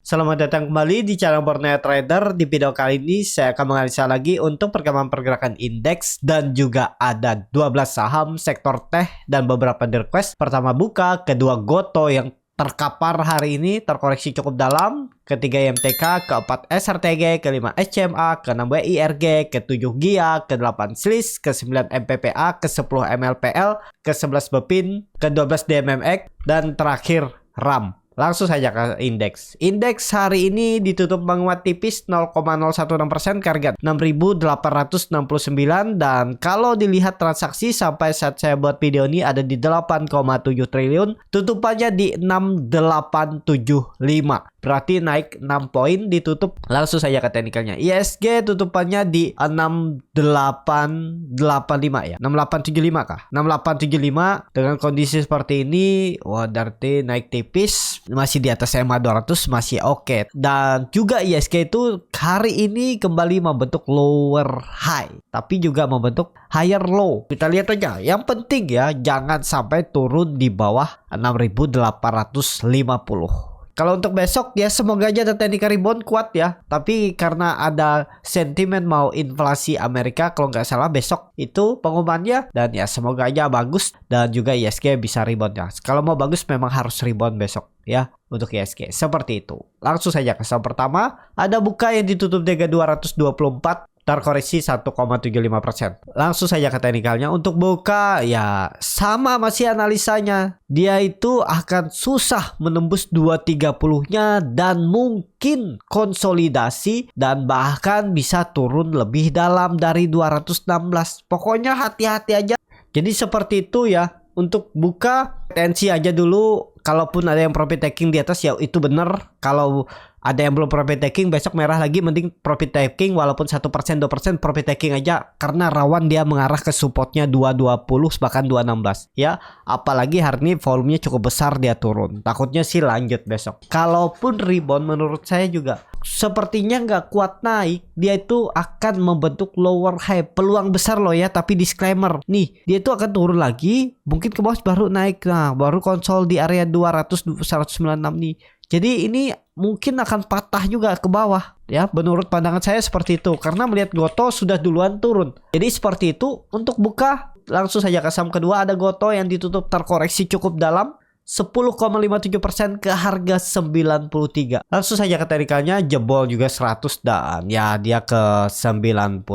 Selamat datang kembali di channel Borneo Trader. Di video kali ini saya akan menganalisa lagi untuk perkembangan pergerakan indeks dan juga ada 12 saham sektor teh dan beberapa request. Pertama buka, kedua Goto yang terkapar hari ini terkoreksi cukup dalam, ketiga IMTK, keempat SRTG, kelima SCMA, keenam WIRG, ketujuh GIA, ke-8 SLIS, ke-9 MPPA, ke-10 MLPL, ke-11 BEPIN, ke-12 DMMX, dan terakhir RAM. Langsung saja ke indeks. Indeks hari ini ditutup menguat tipis 0,016% ke harga 6.869, dan kalau dilihat transaksi sampai saat saya buat video ini ada di 8,7 triliun, tutupannya di 6.875. Berarti naik 6 poin ditutup. Langsung saja ke teknikalnya. ISG tutupannya di 6885 ya. 6875 kah? 6875 dengan kondisi seperti ini, wah berarti naik tipis, masih di atas EMA 200 masih oke. Dan juga ISG itu hari ini kembali membentuk lower high, tapi juga membentuk higher low. Kita lihat aja. Yang penting ya jangan sampai turun di bawah 6.850. Kalau untuk besok ya semoga aja ada technical rebound kuat ya. Tapi karena ada sentimen mau inflasi Amerika kalau nggak salah besok itu pengumumannya, dan ya semoga aja bagus dan juga ISG bisa rebound ya. Kalau mau bagus memang harus rebound besok ya untuk ISG. Seperti itu. Langsung saja ke saham pertama. Ada buka yang ditutup di 224. Terkoreksi 1,75%. Langsung saja ke teknikalnya. Untuk buka ya sama masih analisanya. Dia itu akan susah menembus 230-nya dan mungkin konsolidasi dan bahkan bisa turun lebih dalam dari 216. Pokoknya hati-hati aja. Jadi seperti itu ya. Untuk buka tensi aja dulu. Kalaupun ada yang profit taking di atas ya itu bener. Kalau ada yang belum profit taking besok merah lagi, mending profit taking walaupun 1% 2% profit taking aja, karena rawan dia mengarah ke supportnya 220 bahkan 216 ya. Apalagi hari ini volumenya cukup besar dia turun, takutnya sih lanjut besok. Kalaupun rebound menurut saya juga sepertinya nggak kuat naik, dia itu akan membentuk lower high, peluang besar loh ya. Tapi disclaimer nih, dia itu akan turun lagi mungkin ke bawah baru naik, nah baru konsol di area 200 196 nih. Jadi ini mungkin akan patah juga ke bawah ya. Menurut pandangan saya seperti itu, karena melihat Goto sudah duluan turun. Jadi seperti itu. Untuk buka langsung saja ke saham kedua. Ada Goto yang ditutup terkoreksi cukup dalam 10,57% ke harga 93. Langsung saja ke teknikalnya, jebol juga 100 dan ya dia ke 90.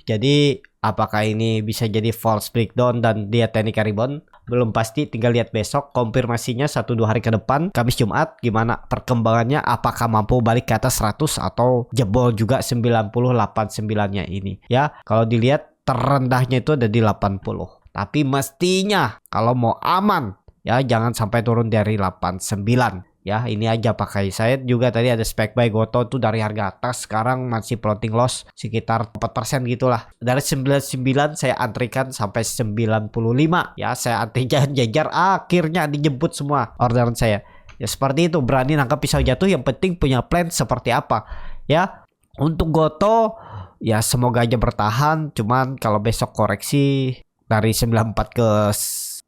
Jadi apakah ini bisa jadi false breakdown dan dia technical rebound? Belum pasti, tinggal lihat besok konfirmasinya 1-2 hari ke depan, Kamis Jumat, gimana perkembangannya, apakah mampu balik ke atas 100 atau jebol juga 90-89-nya ini ya. Kalau dilihat terendahnya itu ada di 80, tapi mestinya kalau mau aman ya jangan sampai turun dari 89 ya. Ini aja pakai. Saya juga tadi ada spek buy Goto tuh dari harga atas, sekarang masih floating loss sekitar 4% gitulah. Dari 99 saya antrikan sampai 95 ya, saya antri jajar, akhirnya dijemput semua orderan saya. Ya seperti itu, berani nangkap pisau jatuh, yang penting punya plan seperti apa ya. Untuk Goto ya semoga aja bertahan, cuman kalau besok koreksi dari 94 ke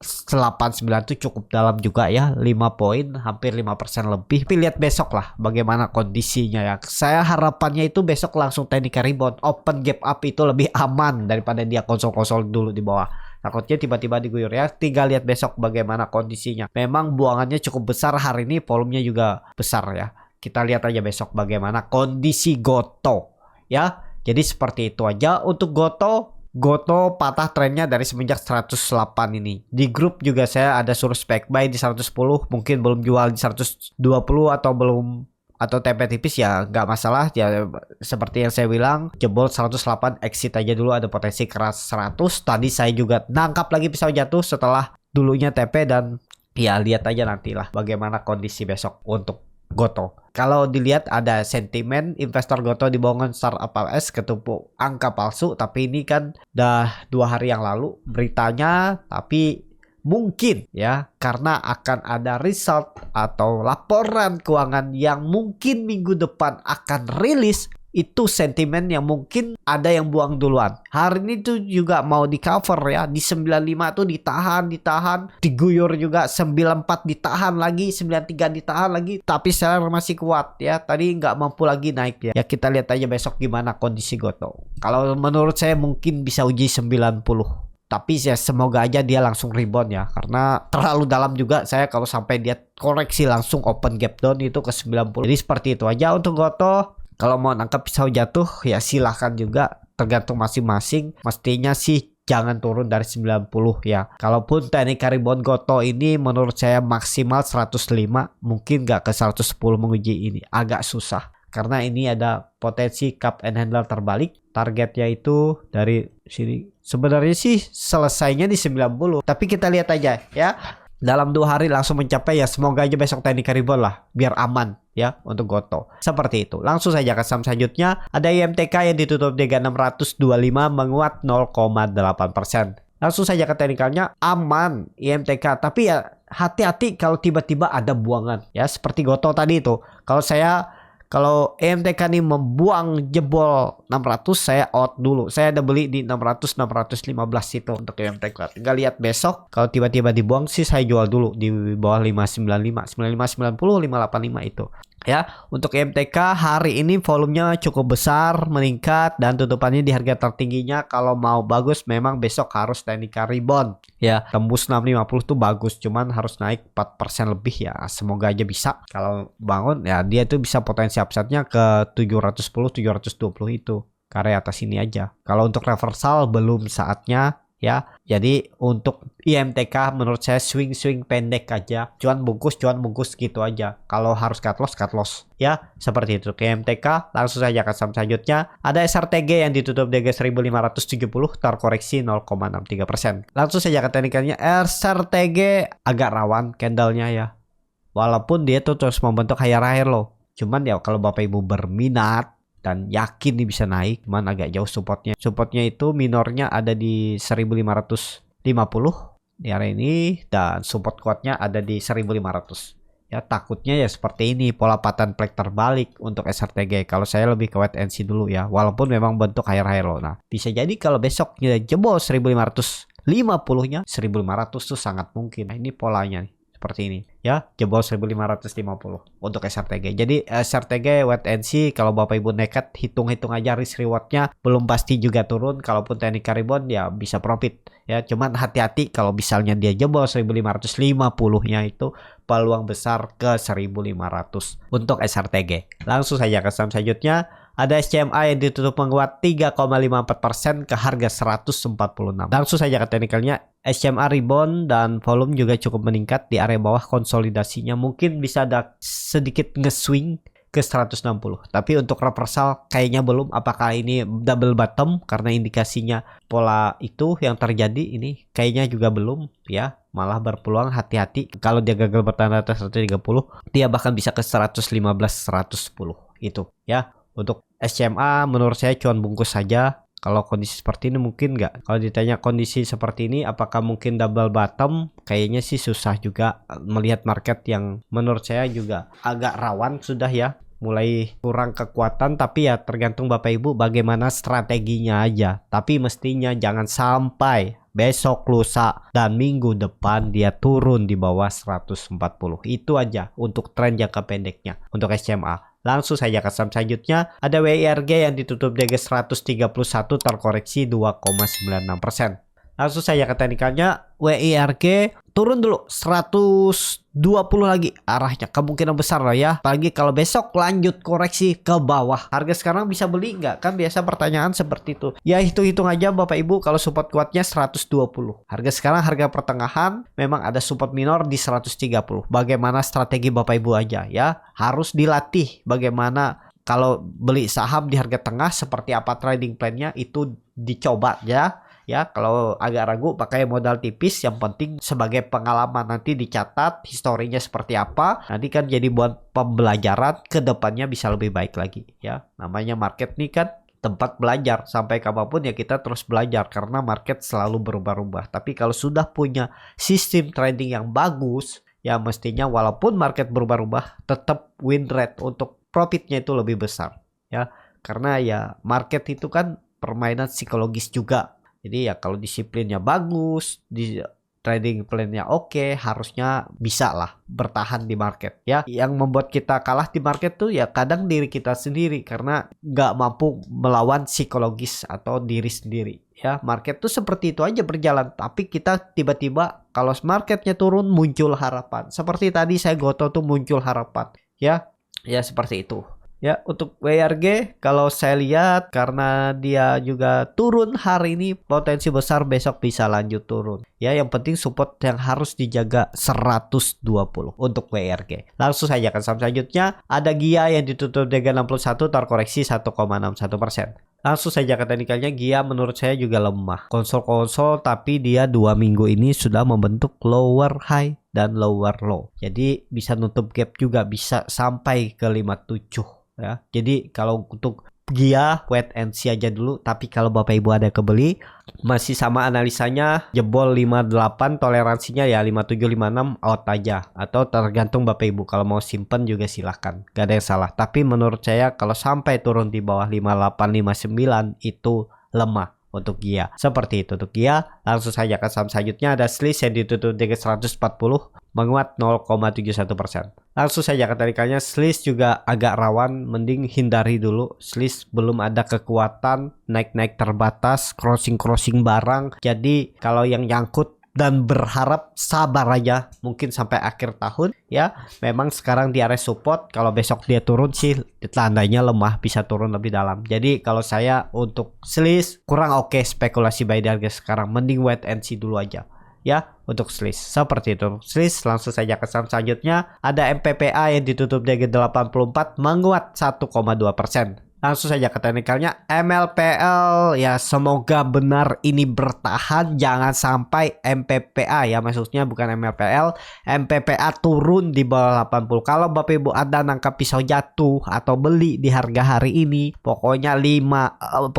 89 itu cukup dalam juga ya, 5 poin, hampir 5% lebih. Tapi lihat besok lah bagaimana kondisinya ya. Saya harapannya itu besok langsung technical rebound, open gap up itu lebih aman daripada dia konsol-konsol dulu di bawah. Takutnya tiba-tiba diguyur ya. Tinggal lihat besok bagaimana kondisinya. Memang buangannya cukup besar hari ini, volumenya juga besar ya. Kita lihat aja besok bagaimana kondisi Goto ya. Jadi seperti itu aja untuk Goto. Goto patah trennya dari semenjak 108 ini. Di grup juga saya ada suruh spek buy di 110, mungkin belum jual di 120 atau belum, atau TP tipis ya nggak masalah ya. Seperti yang saya bilang, jebol 108 exit aja dulu, ada potensi keras 100. Tadi saya juga nangkap lagi pisau jatuh setelah dulunya TP, dan ya lihat aja nantilah bagaimana kondisi besok untuk Goto. Kalau dilihat ada sentimen investor Goto dibohongin startup AWS ketumpuk angka palsu, tapi ini kan udah 2 hari yang lalu beritanya. Tapi mungkin ya karena akan ada result atau laporan keuangan yang mungkin minggu depan akan rilis, itu sentimen yang mungkin ada yang buang duluan. Hari ini tuh juga mau di cover ya, di 95 tuh ditahan, diguyur juga 94 ditahan lagi, 93 ditahan lagi, tapi seller masih kuat ya. Tadi nggak mampu lagi naik ya. Ya kita lihat aja besok gimana kondisi Gotoh. Kalau menurut saya mungkin bisa uji 90. Tapi ya semoga aja dia langsung rebound ya, karena terlalu dalam juga saya kalau sampai dia koreksi langsung open gap down itu ke 90. Jadi seperti itu aja untuk Gotoh. Kalau mau nangkap pisau jatuh ya silahkan juga, tergantung masing-masing. Mestinya sih jangan turun dari 90 ya. Kalaupun teknik rebound Gotoh ini menurut saya maksimal 105, mungkin nggak ke 110 menguji ini. Agak susah. Karena ini ada potensi cup and handle terbalik. Targetnya itu dari sini. Sebenarnya sih selesainya di 90. Tapi kita lihat aja ya. Dalam 2 hari langsung mencapai ya, semoga aja besok teknik rebound lah. Biar aman ya untuk Gotoh. Seperti itu. Langsung saja ke saham selanjutnya. Ada IMTK yang ditutup di 625 menguat 0,8%. Langsung saja ke teknikalnya, aman IMTK. Tapi ya hati-hati kalau tiba-tiba ada buangan. Ya seperti Gotoh tadi itu. Kalau EMTK nih membuang jebol 600, saya out dulu. Saya ada beli di 600-615 itu untuk EMTK. Tinggal lihat besok. Kalau tiba-tiba dibuang sih saya jual dulu di bawah 595, 9590, 585 itu. Ya, untuk EMTK hari ini volumenya cukup besar, meningkat dan tutupannya di harga tertingginya. Kalau mau bagus memang besok harus teknik rebound. Ya, tembus 650 tuh bagus, cuman harus naik 4% lebih ya. Semoga aja bisa. Kalau bangun ya dia tuh bisa potensi upside-nya ke 710, 720 itu. Karya atas ini aja. Kalau untuk reversal belum saatnya ya. Jadi untuk IMTK menurut saya swing pendek aja. Cuan bungkus gitu aja. Kalau harus cut loss ya. Seperti itu ke IMTK. Langsung saja ke saham selanjutnya. Ada SRTG yang ditutup di 1570 terkoreksi 0,63%. Langsung saja ke teknikalnya. SRTG agak rawan candlenya ya. Walaupun dia tuh terus membentuk higher low. Cuman ya kalau Bapak Ibu berminat dan yakin nih bisa naik, cuman agak jauh supportnya. Supportnya itu minornya ada di 1550 di area ini, dan support kuatnya ada di 1500. Ya takutnya ya seperti ini, pola pattern flag terbalik untuk SRTG. Kalau saya lebih ke wait and see dulu ya, walaupun memang bentuk higher low. Nah bisa jadi kalau besoknya jebol 1550-nya, 1500 tuh sangat mungkin. Nah ini polanya nih. Seperti ini ya, jebol 1550 untuk SRTG. Jadi SRTG wait and see. Kalau Bapak Ibu nekat, hitung-hitung aja risk rewardnya, belum pasti juga turun. Kalaupun teknik rebound ya bisa profit ya. Cuman hati-hati kalau misalnya dia jebol 1550-nya itu peluang besar ke 1500 untuk SRTG. Langsung saja ke saham selanjutnya. Ada SCMA yang ditutup menguat 3,54% ke harga 146. Langsung saja ke teknikalnya. SCMA rebound dan volume juga cukup meningkat di area bawah konsolidasinya. Mungkin bisa ada sedikit nge-swing ke 160. Tapi untuk reversal kayaknya belum. Apakah ini double bottom? Karena indikasinya pola itu yang terjadi ini kayaknya juga belum ya. Malah berpeluang hati-hati. Kalau dia gagal bertahan atas 130, dia bahkan bisa ke 115, 110 itu ya. Untuk SCMA menurut saya cuan bungkus saja. Kalau kondisi seperti ini mungkin nggak. Kalau ditanya kondisi seperti ini apakah mungkin double bottom, kayaknya sih susah juga melihat market yang menurut saya juga agak rawan sudah ya. Mulai kurang kekuatan, tapi ya tergantung Bapak Ibu bagaimana strateginya aja. Tapi mestinya jangan sampai besok, lusa, dan minggu depan dia turun di bawah 140. Itu aja untuk tren jangka pendeknya untuk SCMA. Langsung saja ke saham selanjutnya. Ada WIRG yang ditutup di 131 terkoreksi 2,96%. Langsung saja ke teknikalnya. WIRG turun dulu 120 lagi arahnya, kemungkinan besar lah ya. Apalagi kalau besok lanjut koreksi ke bawah. Harga sekarang bisa beli nggak? Kan biasa pertanyaan seperti itu. Ya hitung-hitung aja Bapak Ibu, kalau support kuatnya 120. Harga sekarang harga pertengahan, memang ada support minor di 130. Bagaimana strategi Bapak Ibu aja ya? Harus dilatih bagaimana kalau beli saham di harga tengah, seperti apa trading plan-nya itu dicoba ya. Ya, kalau agak ragu pakai modal tipis, yang penting sebagai pengalaman, nanti dicatat historinya seperti apa. Nanti kan jadi buat pembelajaran, ke depannya bisa lebih baik lagi ya. Namanya market nih kan tempat belajar, sampai kapanpun ya kita terus belajar karena market selalu berubah-ubah. Tapi kalau sudah punya sistem trading yang bagus, ya mestinya walaupun market berubah-ubah tetap win rate untuk profitnya itu lebih besar ya. karena ya market itu kan permainan psikologis juga. Jadi ya kalau disiplinnya bagus, di trading plan-nya oke, harusnya bisa lah bertahan di market ya. Yang membuat kita kalah di market tuh ya kadang diri kita sendiri karena nggak mampu melawan psikologis atau diri sendiri ya. Market tuh seperti itu aja berjalan, tapi kita tiba-tiba kalau marketnya turun muncul harapan. Seperti tadi saya goto tuh muncul harapan ya. Ya seperti itu. Ya, untuk WRG kalau saya lihat karena dia juga turun hari ini, potensi besar besok bisa lanjut turun. Ya, yang penting support yang harus dijaga 120 untuk WRG. Langsung saja ke saham selanjutnya, ada GIA yang ditutup dengan 61 terkoreksi 1,61%. Langsung saja ke teknikalnya, GIA menurut saya juga lemah. Konsol tapi dia 2 minggu ini sudah membentuk lower high dan lower low. Jadi bisa nutup gap juga, bisa sampai ke 57 ya. Jadi kalau untuk GIA wait and see aja dulu, tapi kalau Bapak Ibu ada kebeli masih sama analisanya jebol 58, toleransinya ya 57 56 out aja, atau tergantung Bapak Ibu kalau mau simpen juga silahkan, gak ada yang salah. Tapi menurut saya kalau sampai turun di bawah 58 59 itu lemah untuk GIA. Seperti itu untuk GIA. Langsung saja ke saham selanjutnya, ada SLIS yang ditutup dengan 140 menguat 0,71%. Langsung saja ke teknikalnya, SLIS juga agak rawan, mending hindari dulu. SLIS belum ada kekuatan naik-naik terbatas, crossing barang. Jadi kalau yang nyangkut dan berharap sabar aja mungkin sampai akhir tahun ya. Memang sekarang di area support, kalau besok dia turun sih tandanya lemah, bisa turun lebih dalam. Jadi kalau saya untuk SLIS kurang oke spekulasi buy di harga sekarang, mending wait and see dulu aja ya untuk SLIS. Seperti itu SLIS. Langsung saja ke saham selanjutnya, ada MPPA yang ditutup di 84 menguat 1,2%. Langsung saja ke teknikalnya, MLPL ya semoga benar ini bertahan, jangan sampai MPPA ya, maksudnya bukan MLPL, MPPA turun di bawah 80. Kalau Bapak Ibu ada nangkap pisau jatuh atau beli di harga hari ini, pokoknya 80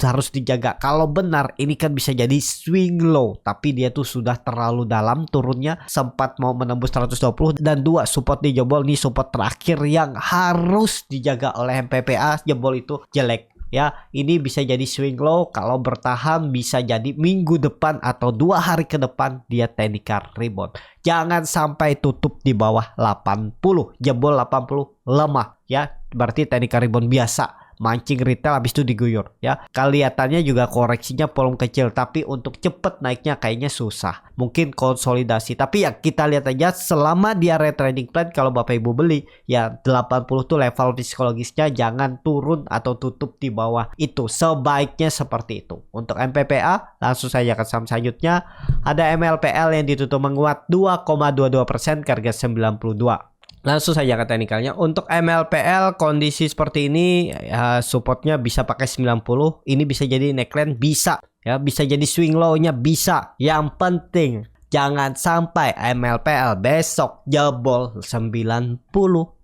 harus dijaga. Kalau benar ini kan bisa jadi swing low, tapi dia tuh sudah terlalu dalam turunnya, sempat mau menembus 120 dan 2 support dijebol. Nih support terakhir yang harus dijaga oleh MPPA, jebol itu jelek ya. Ini bisa jadi swing low, kalau bertahan bisa jadi minggu depan atau 2 hari ke depan dia technical rebound. Jangan sampai tutup di bawah 80, jebol 80 lemah ya, berarti technical rebound biasa, mancing retail habis itu diguyur ya. Kelihatannya juga koreksinya volume kecil, tapi untuk cepet naiknya kayaknya susah, mungkin konsolidasi. Tapi ya kita lihat aja selama di area trading plan, kalau Bapak Ibu beli ya 80 tuh level psikologisnya, jangan turun atau tutup di bawah itu, sebaiknya seperti itu. Untuk MPPA langsung saja ke saham selanjutnya, ada MLPL yang ditutup menguat 2,22% ke harga 92. Langsung saja ke teknikalnya, untuk MLPL kondisi seperti ini ya, supportnya bisa pakai 90, ini bisa jadi neckline, bisa ya, bisa jadi swing low-nya bisa. Yang penting jangan sampai MLPL besok jebol 90,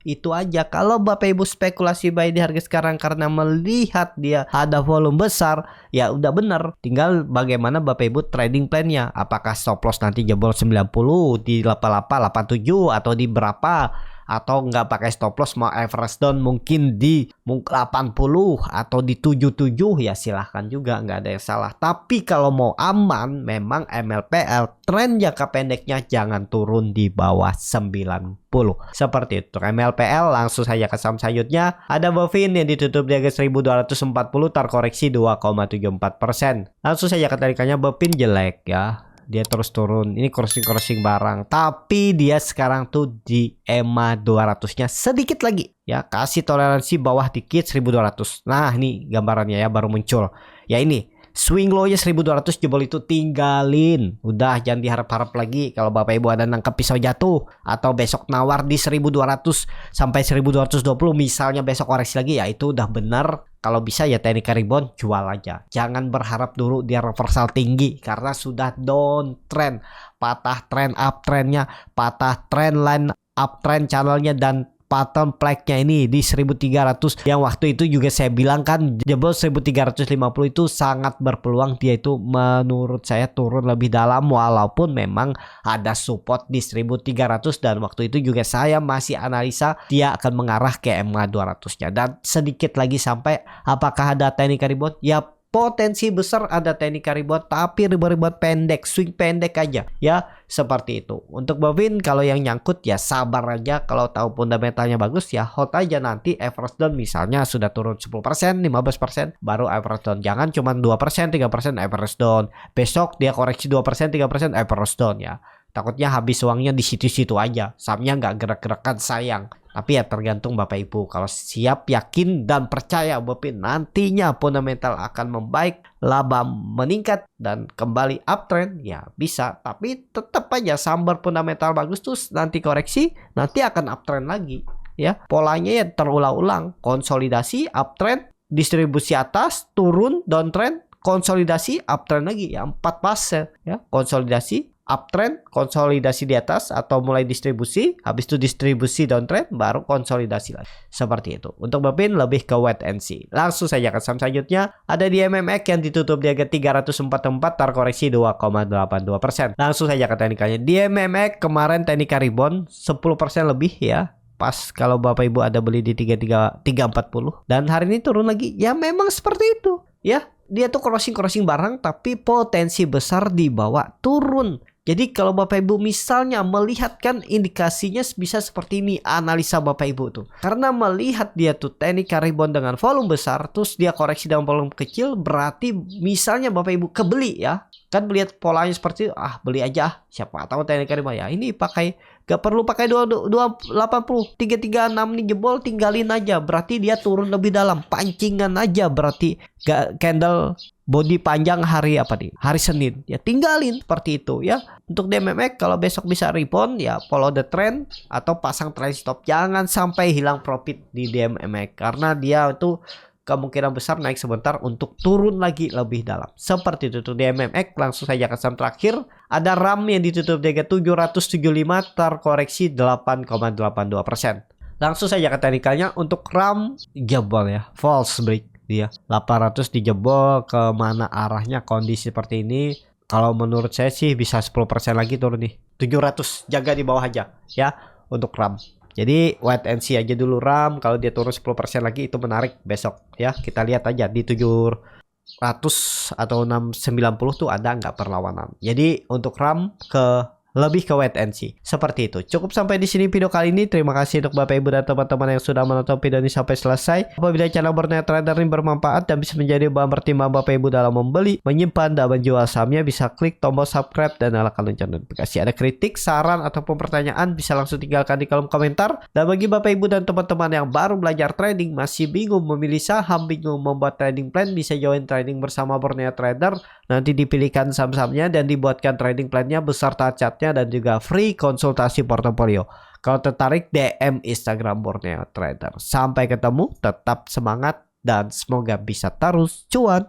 itu aja. Kalau Bapak Ibu spekulasi buy di harga sekarang karena melihat dia ada volume besar, ya udah bener, tinggal bagaimana Bapak Ibu trading plan-nya. Apakah stop loss nanti jebol 90 di 88 87 atau di berapa, atau nggak pakai stop loss mau average down mungkin di 80 atau di 77, ya silahkan juga, nggak ada yang salah. Tapi kalau mau aman, memang MLPL tren jangka pendeknya jangan turun di bawah 90. Seperti itu MLPL. Langsung saja ke saham selanjutnya, ada Bovin yang ditutup di harga 1240 terkoreksi 2,74%. Langsung saja ke tarikannya, Bovin jelek ya, dia terus turun. Ini crossing barang, tapi dia sekarang tuh di EMA 200 nya sedikit lagi ya, kasih toleransi bawah dikit 1200. Nah ini gambarannya ya, baru muncul ya. Ini swing low nya 1200, jebol itu tinggalin, udah jangan diharap-harap lagi. Kalau Bapak Ibu ada nangkep pisau jatuh atau besok nawar di 1200 sampai 1220 misalnya, besok koreksi lagi, ya itu udah bener. Kalau bisa ya technical rebound jual aja, jangan berharap dulu dia reversal tinggi karena sudah downtrend, patah trend uptrendnya, patah trend line uptrend channelnya, dan pattern flag-nya ini di 1300 yang waktu itu juga saya bilang kan jebol 1350 itu sangat berpeluang dia itu menurut saya turun lebih dalam walaupun memang ada support di 1300 dan waktu itu juga saya masih analisa dia akan mengarah ke MA 200-nya dan sedikit lagi sampai apakah ada teknik rebound? Ya potensi besar ada teknik rebound tapi rebound pendek, swing pendek aja ya seperti itu. Untuk bovin kalau yang nyangkut ya sabar aja, kalau tahu fundamentalnya bagus ya hold aja, nanti average down misalnya sudah turun 10%, 15% baru average down. Jangan cuma 2%, 3% average down. Besok dia koreksi 2%, 3% average down ya. Takutnya habis uangnya di situ-situ aja. Sahamnya nggak gerak-gerakan sayang. Tapi ya tergantung Bapak Ibu. Kalau siap, yakin, dan percaya bopin nantinya fundamental akan membaik, laba meningkat, dan kembali uptrend, ya bisa. Tapi tetap aja sambar fundamental bagus tuh nanti koreksi, nanti akan uptrend lagi. Ya, polanya ya terulang-ulang. Konsolidasi, uptrend, distribusi atas, turun, downtrend, konsolidasi, uptrend lagi. Ya, 4 fase. Ya, konsolidasi, uptrend, konsolidasi di atas atau mulai distribusi, habis itu distribusi downtrend, baru konsolidasi lagi. Seperti itu. Untuk bopin lebih ke wait and see. Langsung saja ke saham selanjutnya. Ada di MMX yang ditutup di harga 344 terkoreksi 2,82%. Langsung saja ke teknikalnya. Di MMX kemarin teknikal rebound 10% lebih ya. Pas kalau Bapak Ibu ada beli di 340 dan hari ini turun lagi. Ya memang seperti itu. Ya, dia tuh crossing barang tapi potensi besar dibawa turun. Jadi kalau Bapak Ibu misalnya melihat kan indikasinya bisa seperti ini analisa Bapak Ibu tuh. Karena melihat dia tuh teknikal rebound dengan volume besar terus dia koreksi dengan volume kecil, berarti misalnya Bapak Ibu kebeli ya. Kan melihat polanya seperti itu, beli aja. Siapa tahu teknikal rebound ya. Ini pakai gak perlu pakai 280, 336 nih jebol, tinggalin aja. Berarti dia turun lebih dalam, pancingan aja berarti. Gak candle body panjang hari apa nih? Hari Senin. Ya tinggalin seperti itu ya. Untuk DMMX kalau besok bisa rebound ya follow the trend atau pasang trend stop. Jangan sampai hilang profit di DMMX karena dia itu kemungkinan besar naik sebentar untuk turun lagi lebih dalam. Seperti itu tuh DMMX. Langsung saja ke saham terakhir. Ada RAM yang ditutup di harga 775 terkoreksi 8,82%. Langsung saja ke teknikalnya. Untuk RAM jebol ya, false break dia 800 dijebol, kemana arahnya kondisi seperti ini. Kalau menurut saya sih bisa 10% lagi turun nih. 700 jaga di bawah aja ya untuk RAM. Jadi wait and see aja dulu RAM. Kalau dia turun 10% lagi itu menarik besok ya. Kita lihat aja di 700 atau 690 tuh ada nggak perlawanan. Jadi untuk RAM lebih ke wait and see. Seperti itu. Cukup sampai di sini video kali ini. Terima kasih untuk Bapak Ibu dan teman-teman yang sudah menonton video ini sampai selesai. Apabila channel Borneo Trader ini bermanfaat dan bisa menjadi bahan pertimbangan Bapak Ibu dalam membeli, menyimpan, dan menjual sahamnya, bisa klik tombol subscribe dan nyalakan lonceng notifikasi. Ada kritik, saran, ataupun pertanyaan bisa langsung tinggalkan di kolom komentar. Dan bagi Bapak Ibu dan teman-teman yang baru belajar trading, masih bingung memilih saham, bingung membuat trading plan, bisa join trading bersama Borneo Trader. Nanti dipilihkan saham-sahamnya dan dibuatkan trading plan-nya beserta chartnya dan juga free konsultasi portofolio. Kalau tertarik DM Instagram Borneo Trader. Sampai ketemu, tetap semangat dan semoga bisa terus cuan.